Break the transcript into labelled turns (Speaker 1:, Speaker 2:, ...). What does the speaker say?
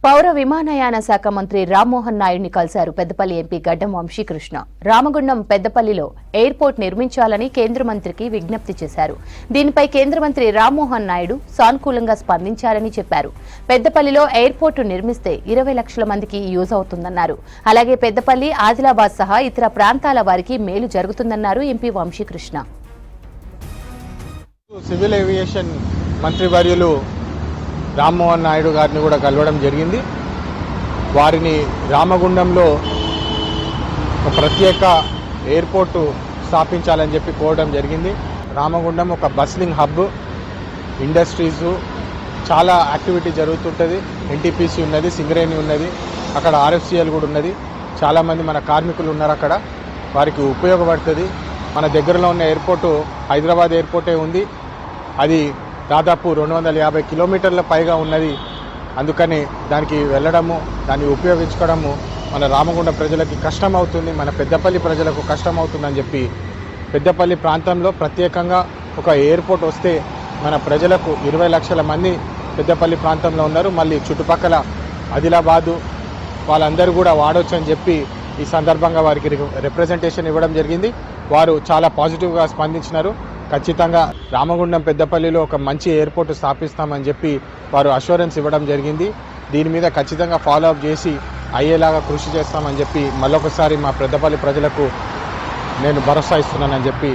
Speaker 1: పౌర విమానయాన శాఖ మంత్రి రామ్మోహన్ నాయుడిని కలిశారు పెద్దపల్లి ఎంపీ గడ్డం వంశీకృష్ణ. రామగుండం పెద్దపల్లిలో ఎయిర్పోర్ట్ నిర్మించాలని కేంద్ర మంత్రికి విజ్ఞప్తి చేశారు. దీనిపై కేంద్ర మంత్రి రామ్మోహన్ నాయుడు సానుకూలంగా స్పందించారని చెప్పారు. పెద్దపల్లిలో ఎయిర్పోర్టు నిర్మిస్తే 20 లక్షల మందికి యూజ్ అవుతుందన్నారు. అలాగే పెద్దపల్లి, ఆదిలాబాద్ సహా ఇతర ప్రాంతాల వారికి మేలు జరుగుతుందన్నారు ఎంపీ వంశీకృష్ణ.
Speaker 2: సివిల్ ఏవియేషన్ మంత్రివర్యులు రామ్మోహన్ నాయుడు గారిని కూడా కలవడం జరిగింది. వారిని రామగుండంలో ఒక ప్రత్యేక ఎయిర్పోర్టు స్థాపించాలని చెప్పి కోరడం జరిగింది. రామగుండం ఒక బస్లింగ్ హబ్, ఇండస్ట్రీసు, చాలా యాక్టివిటీ జరుగుతుంటుంది. ఎన్టీపీసీ ఉన్నది, సింగరేణి ఉన్నది, అక్కడ ఆర్ఎఫ్సిఎల్ కూడా ఉన్నది. చాలామంది మన కార్మికులు ఉన్నారు అక్కడ, వారికి ఉపయోగపడుతుంది. మన దగ్గరలో ఉన్న ఎయిర్పోర్టు హైదరాబాద్ ఎయిర్పోర్టే ఉంది. అది దాదాపు 250 కిలోమీటర్ల పైగా ఉన్నది. అందుకని దానికి వెళ్ళడము, దాన్ని ఉపయోగించుకోవడము మన రామగుండం ప్రజలకి కష్టం అవుతుంది, మన పెద్దపల్లి ప్రజలకు కష్టం అవుతుందని చెప్పి పెద్దపల్లి ప్రాంతంలో ప్రత్యేకంగా ఒక ఎయిర్పోర్ట్ వస్తే మన ప్రజలకు 20 లక్షల మంది పెద్దపల్లి ప్రాంతంలో ఉన్నారు. మళ్ళీ చుట్టుపక్కల ఆదిలాబాదు వాళ్ళందరూ కూడా వాడవచ్చు అని చెప్పి ఈ సందర్భంగా వారికి రిప్రజెంటేషన్ ఇవ్వడం జరిగింది. వారు చాలా పాజిటివ్గా స్పందించినారు. ఖచ్చితంగా రామగుండం పెద్దపల్లిలో ఒక మంచి ఎయిర్పోర్ట్ స్థాపిస్తామని చెప్పి వారు అష్యూరెన్స్ ఇవ్వడం జరిగింది. దీని మీద ఖచ్చితంగా ఫాలోఅప్ చేసి అయ్యేలాగా కృషి చేస్తామని చెప్పి మళ్ళొకసారి మా పెద్దపల్లి ప్రజలకు నేను భరోసా ఇస్తున్నానని చెప్పి